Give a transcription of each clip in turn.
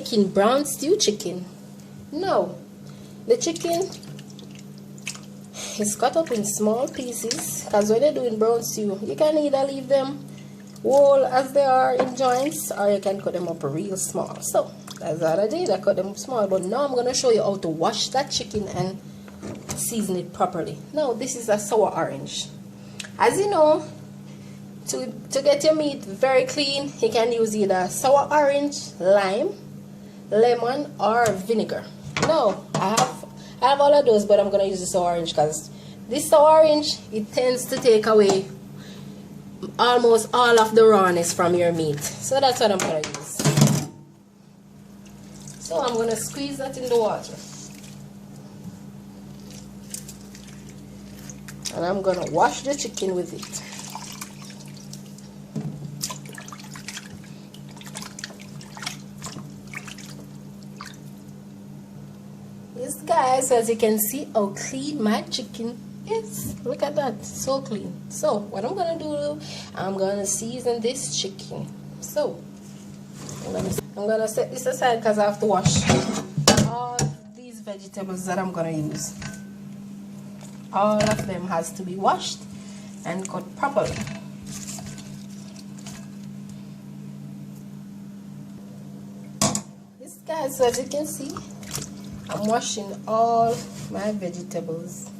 making brown stew chicken. Now, the chicken is cut up in small pieces, because when you're doing brown stew, you can either leave them whole as they are in joints, or you can cut them up real small. So that's what I did. I cut them small, but now I'm going to show you how to wash that chicken and season it properly. Now, this is a sour orange. As you know, to get your meat very clean, you can use either sour orange, lime, lemon, or vinegar. Now, I have all of those, but I'm going to use the sour orange because this sour orange, it tends to take away almost all of the rawness from your meat. So that's what I'm going to use. So I'm going to squeeze that in the water. And I'm going to wash the chicken with it. Yes, guys, as you can see how clean my chicken is. Look at that, so clean. So what I'm gonna do, I'm gonna season this chicken. So I'm gonna set this aside because I have to wash all these vegetables that I'm gonna use. All of them has to be washed and cut properly. This, guys, so as you can see, I'm washing all my vegetables.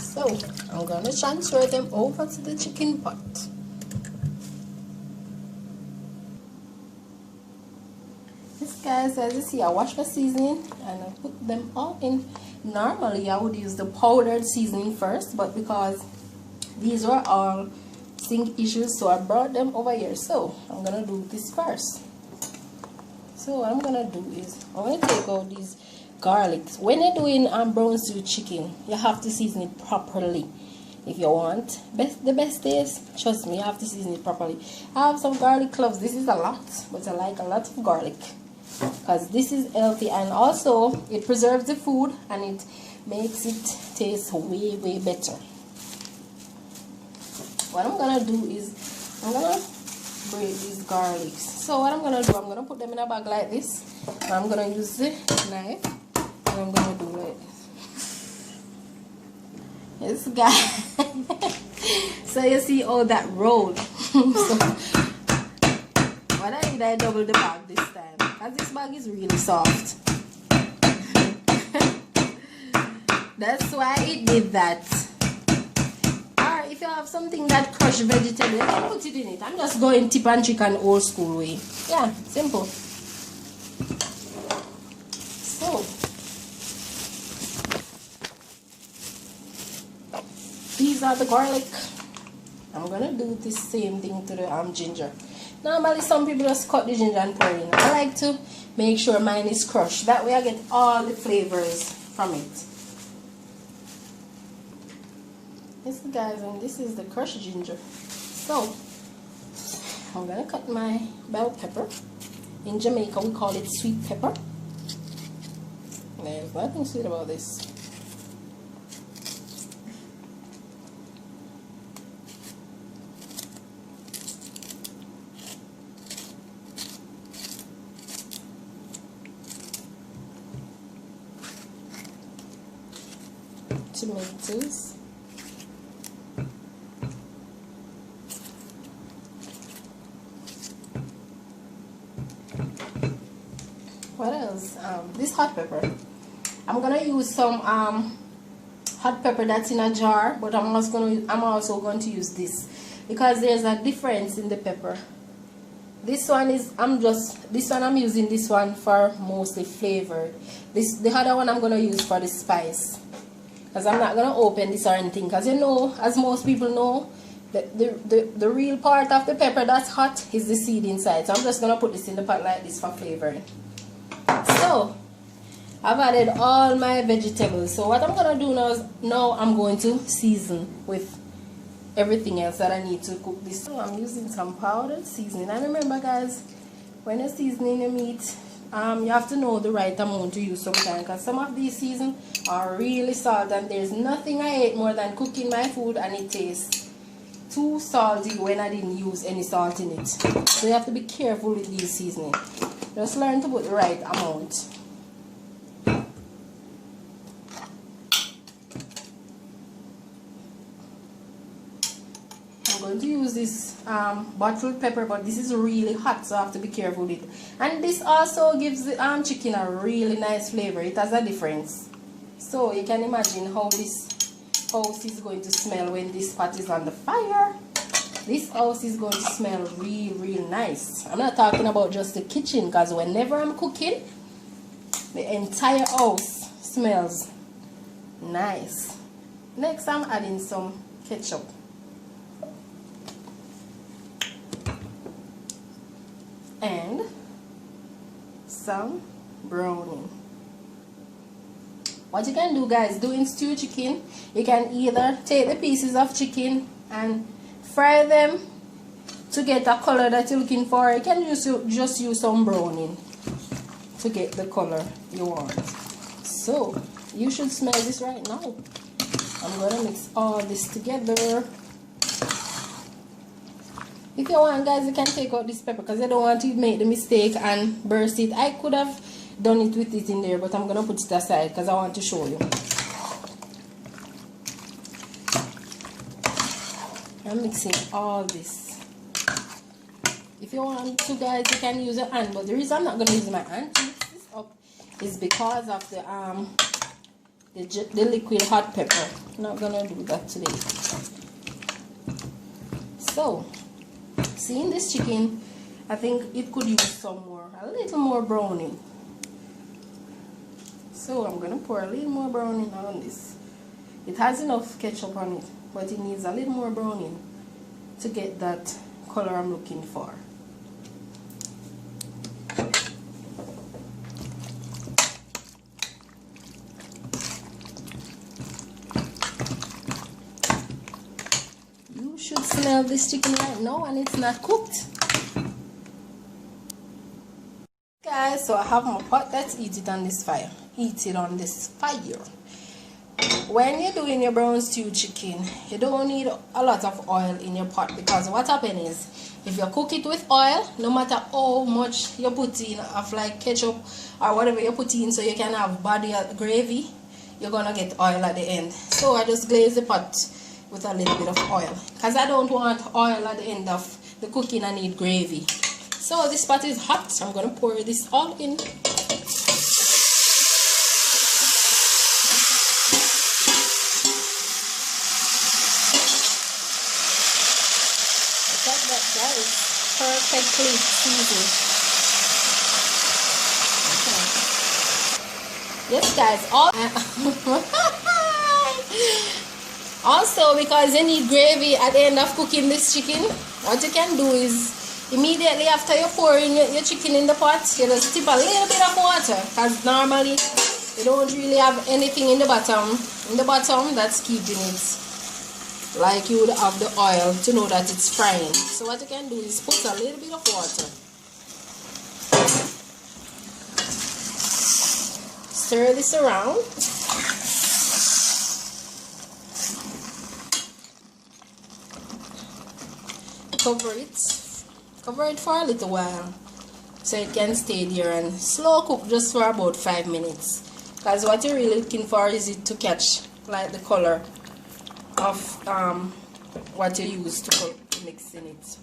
So I'm going to transfer them over to the chicken pot. This, guys, as you see, I wash the seasoning and I put them all in. Normally I would use the powdered seasoning first, but because these were all sink issues, so I brought them over here. So I'm going to do this first. So what I'm gonna do is I'm gonna take out these garlics. When you're doing brown stew chicken, you have to season it properly. If you want the best taste, trust me, you have to season it properly. I have some garlic cloves. This is a lot, but I like a lot of garlic because this is healthy, and also it preserves the food and it makes it taste way better. What I'm gonna do is I'm gonna break these garlics. So what I'm gonna do, I'm gonna put them in a bag like this, and I'm gonna use the knife and I'm gonna do like this. This guy. So you see all that roll. So what I did, I doubled the bag this time because this bag is really soft. That's why it did that. If you have something that crushed vegetable, you can put it in it. I'm just going tip and trick and old school way. Yeah, simple. So these are the garlic. I'm gonna do the same thing to the ginger. Normally some people just cut the ginger and pour it in. I like to make sure mine is crushed. That way I get all the flavors from it. This, guys, and this is the crushed ginger. So I'm gonna cut my bell pepper. In Jamaica we call it sweet pepper. There's nothing sweet about this. Tomatoes. What else? This hot pepper. I'm gonna use some hot pepper that's in a jar, but I'm also going to use this because there's a difference in the pepper. This one I'm using this one for mostly flavor. The other one I'm gonna use for the spice, because I'm not gonna open this or anything, because you know, as most people know, the real part of the pepper that's hot is the seed inside. So I'm just gonna put this in the pot like this for flavoring. So I've added all my vegetables. So what I'm gonna do now is I'm going to season with everything else that I need to cook this. So I'm using some powdered seasoning. And remember, guys, when you're seasoning your meat, you have to know the right amount to use sometimes, because some of these seasons are really salt, and there's nothing I hate more than cooking my food and it tastes too salty when I didn't use any salt in it. So you have to be careful with these seasoning. Just learn to put the right amount. I'm going to use this bottled pepper, but this is really hot, so I have to be careful with it. And this also gives the chicken a really nice flavor. It has a difference. So you can imagine how this house is going to smell when this pot is on the fire. This house is going to smell real nice. I'm not talking about just the kitchen, because whenever I'm cooking, the entire house smells nice. Next, I'm adding some ketchup. And some browning. What you can do, guys, doing stewed chicken, you can either take the pieces of chicken and fry them to get a color that you're looking for. You can just use some browning to get the color you want. So you should smell this right now. I'm gonna mix all this together. If you want, guys, you can take out this pepper, because I don't want to make the mistake and burst it. I could have done it with it in there, but I'm gonna put it aside because I want to show you. I'm mixing all this. If you want to, guys, you can use your hand, but the reason I'm not gonna use my hand to mix this up is because of the liquid hot pepper. I'm not gonna do that today. So, seeing this chicken, I think it could use a little more browning. So I'm gonna pour a little more browning on this. It has enough ketchup on it, but it needs a little more browning to get that color I'm looking for. You should smell this chicken right now, and it's not cooked. Guys, so I have my pot. Let's heat it on this fire. Heat it on this fire. When you're doing your brown stew chicken, you don't need a lot of oil in your pot, because what happens is, if you cook it with oil, no matter how much you put in of like ketchup or whatever you put in, so you can have body gravy, you're gonna get oil at the end. So I just glaze the pot with a little bit of oil, because I don't want oil at the end of the cooking. I need gravy. So this pot is hot, so I'm gonna pour this all in. That is perfectly seasoned. Okay. Yes, guys. Also, because you need gravy at the end of cooking this chicken, what you can do is, immediately after you pour in your chicken in the pot, you just tip a little bit of water, because normally you don't really have anything in the bottom. In the bottom, that's keeping it like you would have the oil to know that it's frying. So what you can do is put a little bit of water. Stir this around. Cover it for a little while, so it can stay there and slow cook just for about 5 minutes. Because what you're really looking for is it to catch like the color of what you use to mix in it.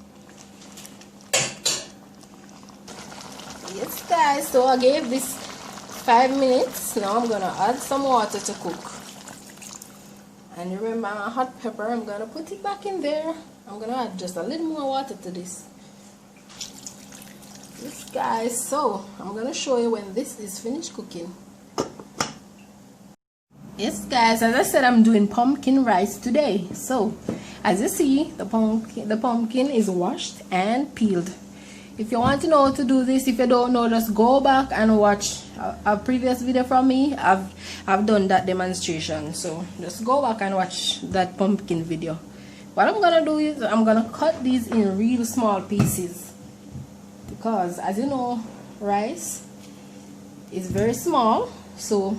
Yes, guys, so I gave this 5 minutes. Now I'm gonna add some water to cook. And remember my hot pepper, I'm gonna put it back in there. I'm gonna add just a little more water to this. Yes, guys, so I'm gonna show you when this is finished cooking. Yes, guys, as I said, I'm doing pumpkin rice today. So as you see, the pumpkin is washed and peeled. If you want to know how to do this, if you don't know, just go back and watch a previous video from me. I've done that demonstration, so just go back and watch that pumpkin video. What I'm gonna do is I'm gonna cut these in real small pieces, because as you know, rice is very small, so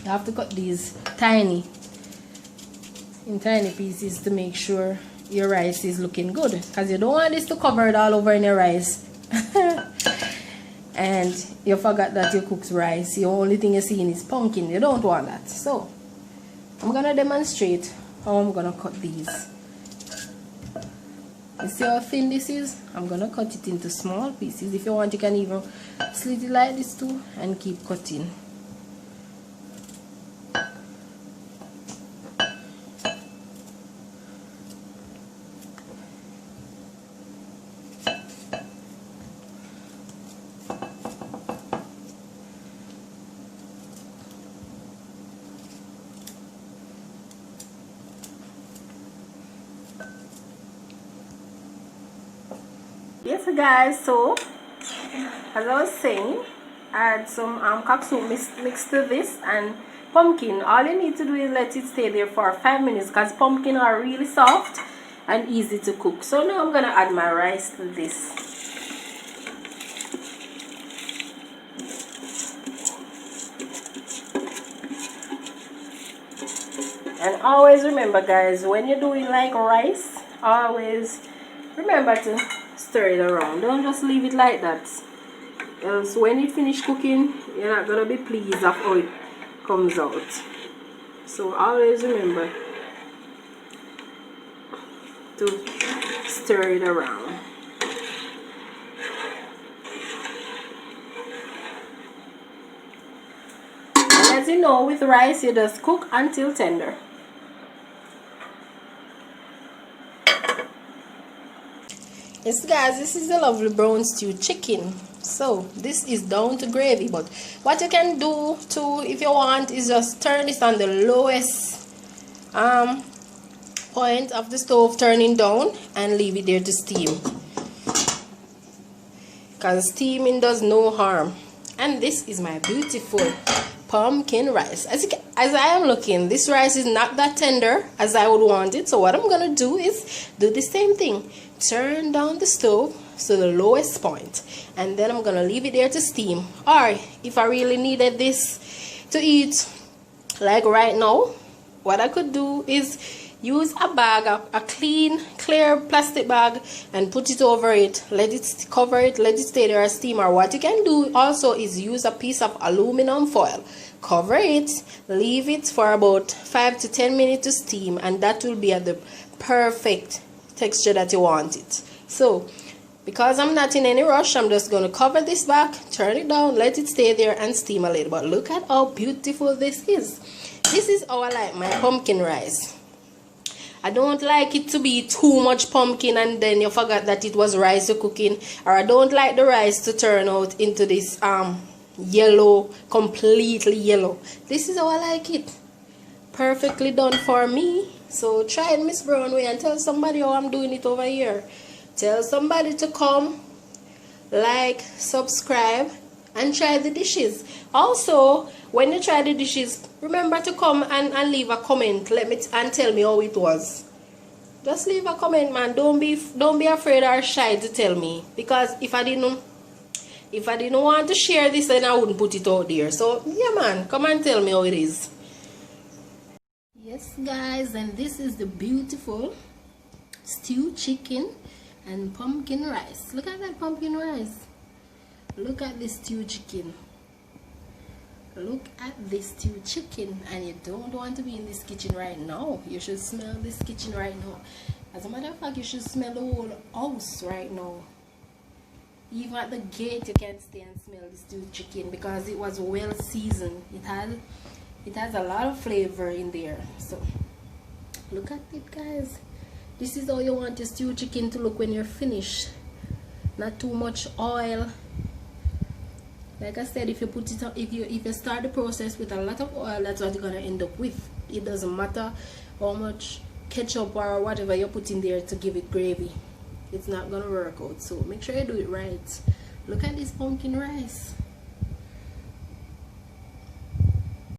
you have to cut these in tiny pieces to make sure your rice is looking good, because you don't want this to cover it all over in your rice. and you forgot that you cooked rice. The only thing you're seeing is pumpkin. You don't want that. So I'm gonna demonstrate how I'm gonna cut these. You see how thin this is? I'm gonna cut it into small pieces. If you want, you can even slit it like this too and keep cutting. Yes guys, so as I was saying, I had some katsu mixed to this and pumpkin. All you need to do is let it stay there for 5 minutes because pumpkin are really soft and easy to cook. So now I'm gonna add my rice to this. And always remember guys, when you're doing like rice, always remember to stir it around. Don't just leave it like that, else when it finish cooking you're not gonna be pleased of how it comes out. So always remember to stir it around. And as you know, with rice you just cook until tender. Yes guys, this is the lovely brown stew chicken. So this is down to gravy, but what you can do too if you want is just turn this on the lowest point of the stove, turning down, and leave it there to steam, because steaming does no harm. And this is my beautiful pumpkin rice. As I am looking, this rice is not that tender as I would want it. So what I'm gonna do is do the same thing, turn down the stove to the lowest point, and then I'm gonna leave it there to steam. Or if I really needed this to eat like right now, what I could do is use a bag, a clean clear plastic bag, and put it over it, let it cover it, let it stay there as steam. Or what you can do also is use a piece of aluminum foil, cover it, leave it for about 5 to 10 minutes to steam, and that will be at the perfect texture that you want it. So because I'm not in any rush, I'm just going to cover this back, turn it down, let it stay there and steam a little. But look at how beautiful this is. This is how I like my pumpkin rice. I don't like it to be too much pumpkin and then you forgot that it was rice you're cooking. Or I don't like the rice to turn out into this yellow, completely yellow. This is how I like it. Perfectly done for me. So try it Miss Brown way and tell somebody how I'm doing it over here. Tell somebody to come, like, subscribe, and try the dishes. Also, when you try the dishes, remember to come and leave a comment. And tell me how it was. Just leave a comment, man. Don't be afraid or shy to tell me. Because if I didn't want to share this, then I wouldn't put it out there. So yeah, man, come and tell me how it is. Yes, guys, and this is the beautiful stewed chicken and pumpkin rice. Look at that pumpkin rice. Look at this stewed chicken. Look at this stewed chicken. And you don't want to be in this kitchen right now. You should smell this kitchen right now. As a matter of fact, you should smell the whole house right now. Even at the gate you can stay and smell the stewed chicken because it was well seasoned. It has a lot of flavor in there. So look at it, guys. This is how you want your stewed chicken to look when you're finished. Not too much oil. Like I said, if you put it, if you start the process with a lot of oil, that's what you're gonna end up with. It doesn't matter how much ketchup or whatever you put in there to give it gravy. It's not gonna work out. So make sure you do it right. Look at this pumpkin rice.